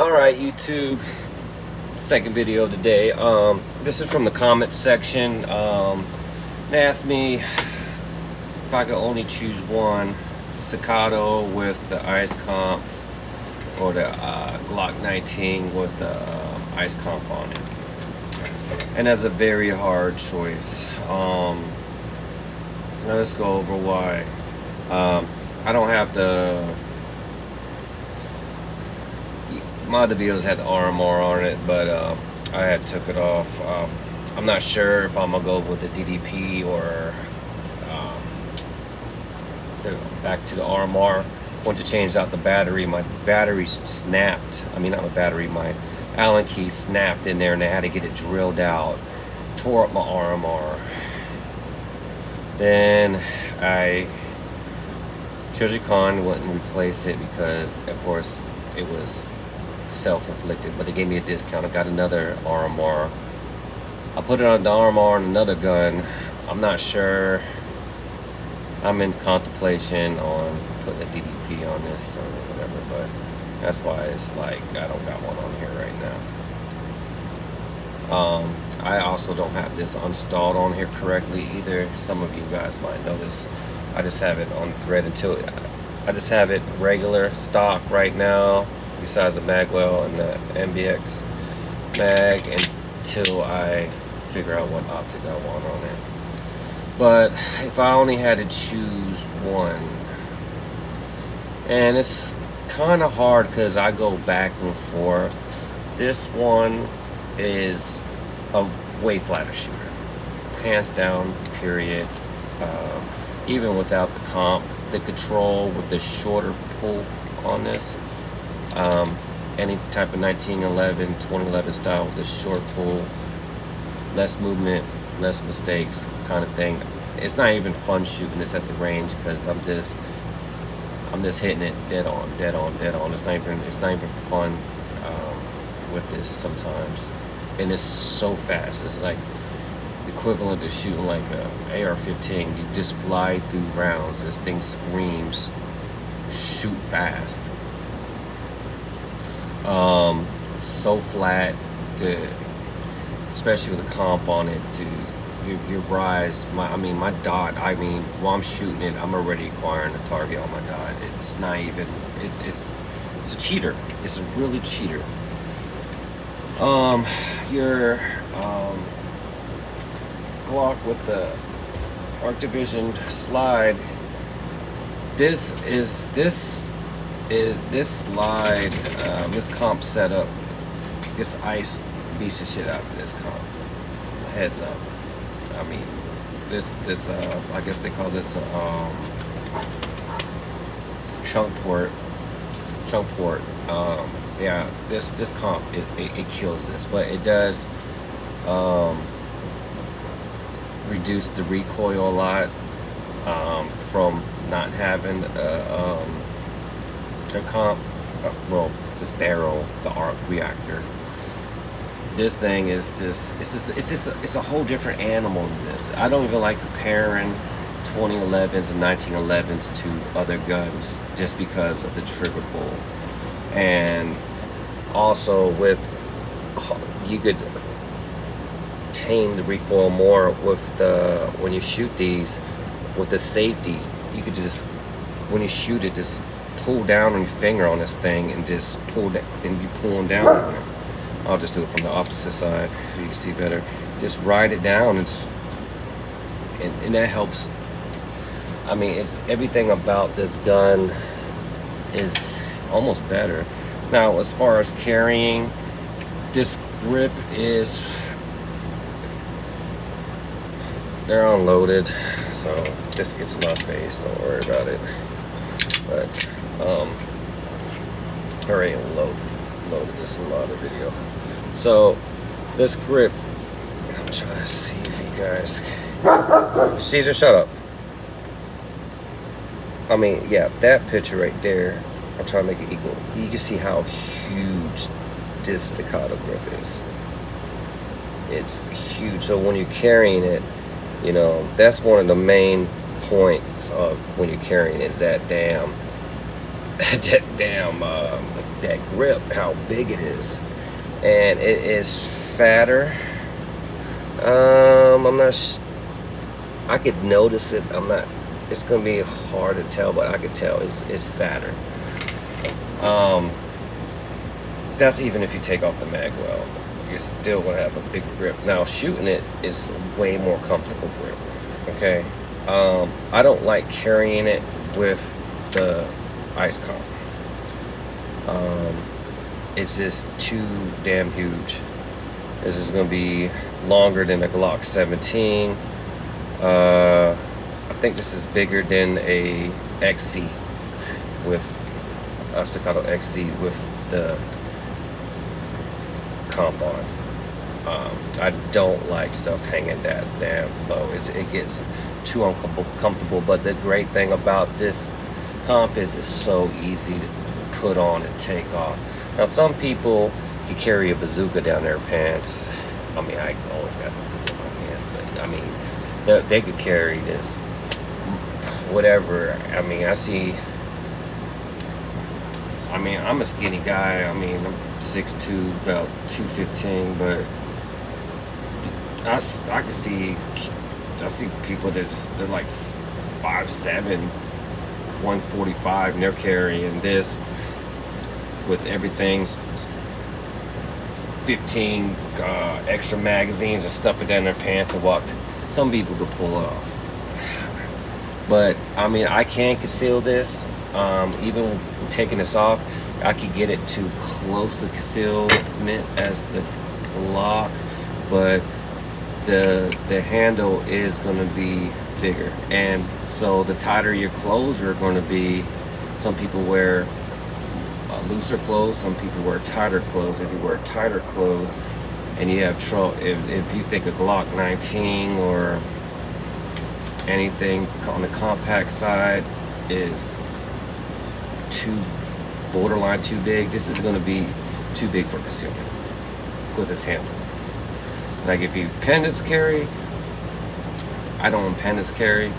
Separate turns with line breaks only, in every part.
Alright, YouTube, second video of the day. This is from the comment section. They asked me if I could only choose one, staccato with the ice comp or the Glock 19 with the ice comp on it. And that's a very hard choice. Now let's go over why. I don't have the... My other videos had the RMR on it, but I had took it off. I'm not sure if I'm gonna go with the DDP or back to the RMR. Want to change out the battery. My battery snapped. I mean, not my battery. My Allen key snapped in there, and I had to get it drilled out. Tore up my RMR. Then I chose a con, went and replaced it because, of course, it was self-inflicted, but they gave me a discount. I got another RMR. I put it on the RMR and another gun. I'm not sure. I'm in contemplation on putting a DDP on this or whatever, but that's why it's like I don't got one on here right now. I also don't have this installed on here correctly either. Some of you guys might notice. I just have it on thread until I just have it regular stock right now, besides the Magwell and the MBX mag, until I figure out what optic I want on it. But if I only had to choose one, and it's kind of hard because I go back and forth. This one is a way flatter shooter, hands down, period. Even without the comp, the control with the shorter pull on this, any type of 1911, 2011 style with the short pull, less movement, less mistakes kind of thing. It's not even fun shooting this at the range because I'm just hitting it dead on, dead on, dead on. It's not even fun with this sometimes, and it's so fast. It's like equivalent to shooting like a AR-15. You just fly through rounds. This thing screams, shoot fast. So flat, especially with a comp on it, your rise, my dot, while I'm shooting it, I'm already acquiring a target on my dot. It's not even, it's a cheater. It's a really cheater. Your Glock with the Arc Division slide, this slide, this comp setup, this ice beats the shit out of this comp. Heads up. I mean, this I guess they call this chunk port. Yeah, this comp it kills this, but it does reduce the recoil a lot from not having a comp. Well, this barrel, the arc reactor. This thing is it's a whole different animal than this. I don't even like comparing 2011s and 1911s to other guns just because of the trigger pull. And also with, you could tame the recoil more with the, when you shoot these with the safety, you could just, when you shoot it, just pull down on your finger on this thing and just pull that, and you pulling down on it. I'll just do it from the opposite side so you can see better. Just ride it down, and that helps. I mean, it's everything about this gun is almost better. Now, as far as carrying, this grip is, they're unloaded, so if this gets in my face, don't worry about it. But I already loaded this in my other video. So this grip, I'm trying to see if you guys, Caesar, shut up. I mean, yeah, that picture right there, I'm trying to make it equal. You can see how huge this staccato grip is. It's huge. So when you're carrying it, you know, that's one of the main points of when you're carrying is that damn that damn that grip, how big it is, and it is fatter. I'm not. I could notice it. I'm not. It's gonna be hard to tell, but I could tell it's fatter. That's even if you take off the mag well, you're still gonna have a big grip. Now shooting it is way more comfortable grip. Okay. I don't like carrying it with the ice comp. It's just too damn huge. This is going to be longer than a Glock 17. I think this is bigger than a XC with a staccato XC with the comp on. I don't like stuff hanging that damn low. It gets too uncomfortable. But the great thing about this comp is it's so easy to put on and take off. Now some people can carry a bazooka down their pants. I mean, I always got a bazooka in my pants, but I mean, they could carry this whatever. I mean, I'm a skinny guy. I mean, I'm 6'2", about 215, but I see people that they're like 5'7", 145, and they're carrying this with everything, 15 extra magazines and stuff it down their pants and walk. Some people could pull it off, but I mean, I can conceal this. Even taking this off, I could get it too close to concealment as the Glock, but the handle is going to be bigger, and so the tighter your clothes are going to be. Some people wear looser clothes, some people wear tighter clothes. If you wear tighter clothes and you have trouble, if you think a Glock 19 or anything on the compact side is borderline too big, this is going to be too big for concealment with this handle. Like if you pendants carry, I don't pendants carry.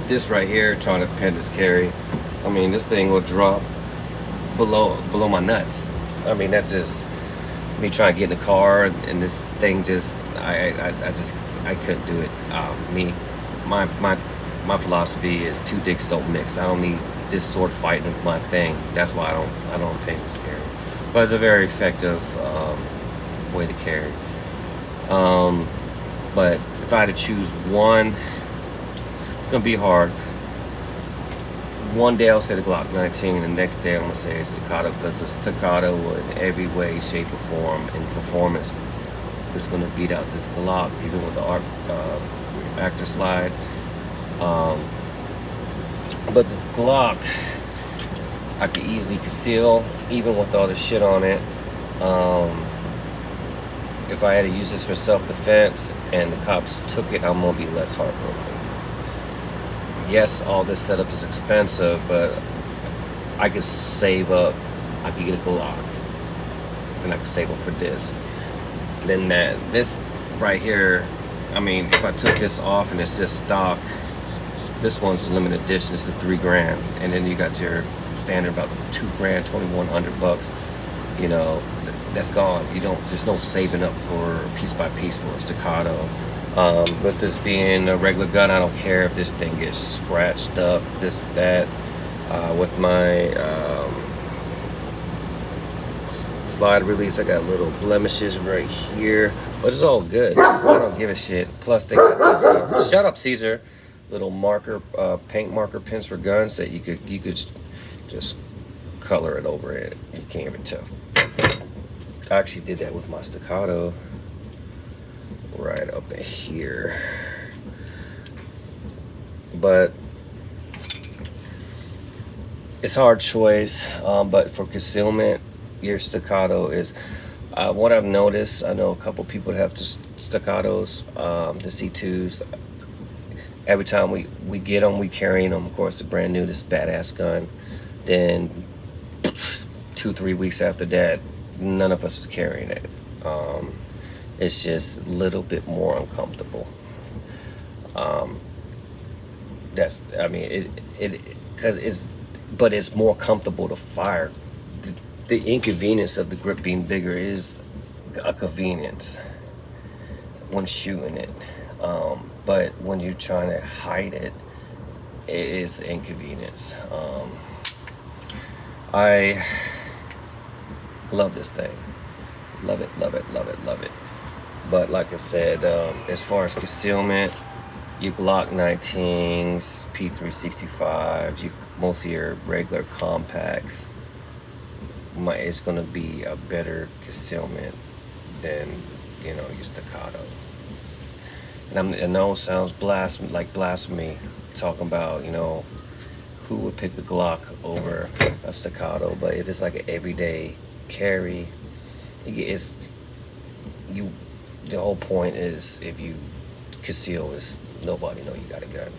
This right here, trying to pendants carry, I mean, this thing will drop below my nuts. I mean, that's just me trying to get in the car, and this thing just, I couldn't do it. My philosophy is two dicks don't mix. I don't need this sword fighting with my thing. That's why I don't pendants carry. But it's a very effective way to carry. But if I had to choose one, it's gonna be hard. One day I'll say the Glock 19, and the next day I'm gonna say it's staccato, because the staccato in every way, shape, or form in performance is gonna beat out this Glock, even with the actor slide. But this Glock, I could easily conceal, even with all this shit on it. If I had to use this for self-defense and the cops took it, I'm gonna be less heartbroken. Yes, all this setup is expensive, but I could save up. I could get a Glock, then I could save up for this. Then this right here, I mean, if I took this off and it's just stock, this one's limited edition. This is $3,000, and then you got your standard about $2,000, $2,100. You know, that's gone. There's no saving up for piece by piece for a staccato. With this being a regular gun, I don't care if this thing gets scratched up, this, that. With my slide release, I got little blemishes right here, but it's all good. I don't give a shit. Plus, they got this, shut up, Caesar. Little marker, paint marker pens for guns that you could just color it over it. You can't even tell. I actually did that with my staccato. Right up in here, but it's hard choice. But for concealment, your staccato is what I've noticed. I know a couple people have staccatos, the C2s. Every time we get them, we carry them. Of course, they're brand new, this badass gun. Then 2-3 weeks after that, none of us was carrying it. It's just a little bit more uncomfortable. because but it's more comfortable to fire. The inconvenience of the grip being bigger is a convenience when shooting it, but when you're trying to hide it, it is inconvenience. I love this thing. Love it, love it, love it, love it. But like I said, as far as concealment, your Glock 19s, P365s, most of your regular compacts, it's going to be a better concealment than, your staccato. And I know it sounds like blasphemy, talking about, who would pick the Glock over a staccato, but if it's like an everyday carry, the whole point is, if you conceal, is nobody know you got a gun.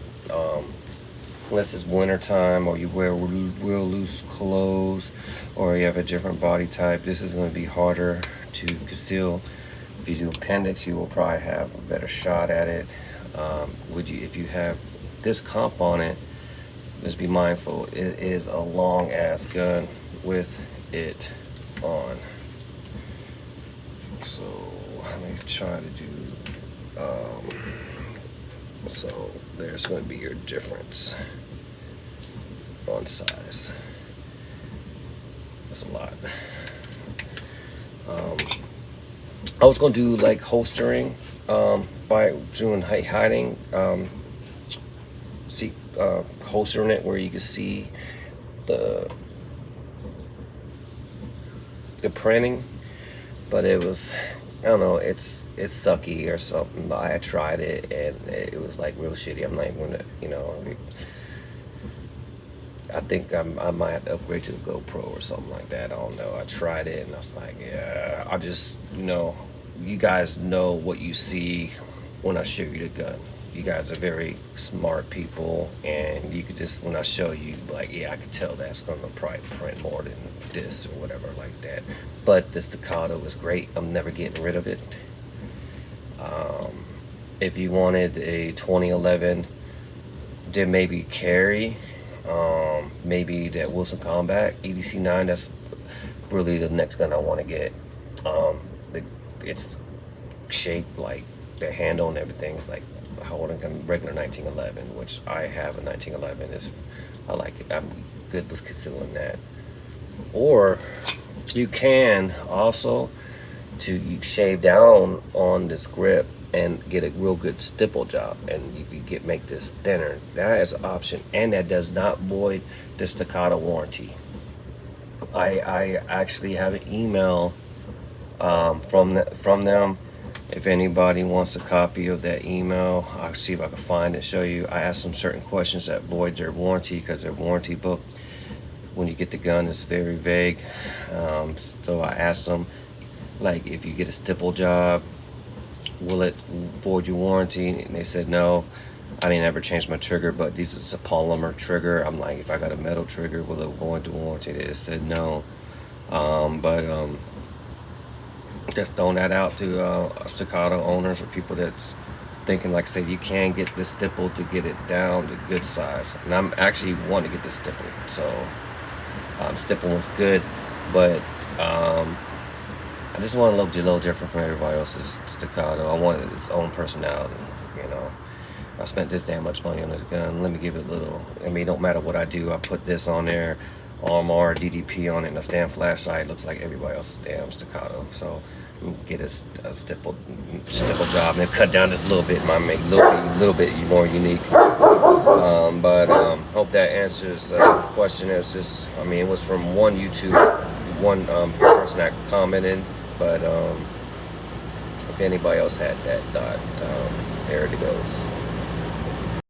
Unless it's winter time, or you wear real loose clothes, or you have a different body type, this is going to be harder to conceal. If you do appendix, you will probably have a better shot at it. If you have this comp on it, just be mindful, it is a long ass gun with it on. So let me try to do, so there's going to be your difference on size. That's a lot. I was going to do like holstering, by doing hiding, holstering it where you can see the printing, but it was, I don't know, it's sucky or something. I tried it and it was like real shitty. I'm not even gonna, I think I might have to upgrade to the GoPro or something like that. I don't know. I tried it and I was like, yeah, I just, you guys know what you see when I show you the gun. You guys are very smart people, and you could just, when I show you, like, yeah, I could tell that's going to probably print more than this or whatever like that. But the staccato is great. I'm never getting rid of it. If you wanted a 2011, then maybe carry, maybe that Wilson Combat EDC9. That's really the next gun I want to get. It's shaped like the handle and everything is like how a regular 1911, which I have a 1911. I like it. I'm good with concealing that. Or you can also you shave down on this grip and get a real good stipple job, and you can make this thinner. That is an option, and that does not void the staccato warranty. I actually have an email from them. If anybody wants a copy of that email, I'll see if I can find it, show you. I asked them certain questions that void their warranty, because their warranty book, when you get the gun, is very vague. So I asked them, like, if you get a stipple job, will it void your warranty? And they said no. I didn't ever change my trigger, but this is a polymer trigger. I'm like, if I got a metal trigger, will it void the warranty? They said no. Just throwing that out to staccato owners or people that's thinking, like I said, you can get this stipple to get it down to good size. And I'm actually wanting to get this stipple. So stipple was good, but I just want to look a little different from everybody else's staccato. I wanted its own personality, I spent this damn much money on this gun. Let me give it a little. I mean, it don't matter what I do. I put this on there, RMR, DDP on it, and the damn flashlight looks like everybody else's damn staccato. So get a stipple job and cut down just a little bit. Might make a little bit more unique. Hope that answers the question. It's just, it was from one person that commented, but if anybody else had that thought, there it goes.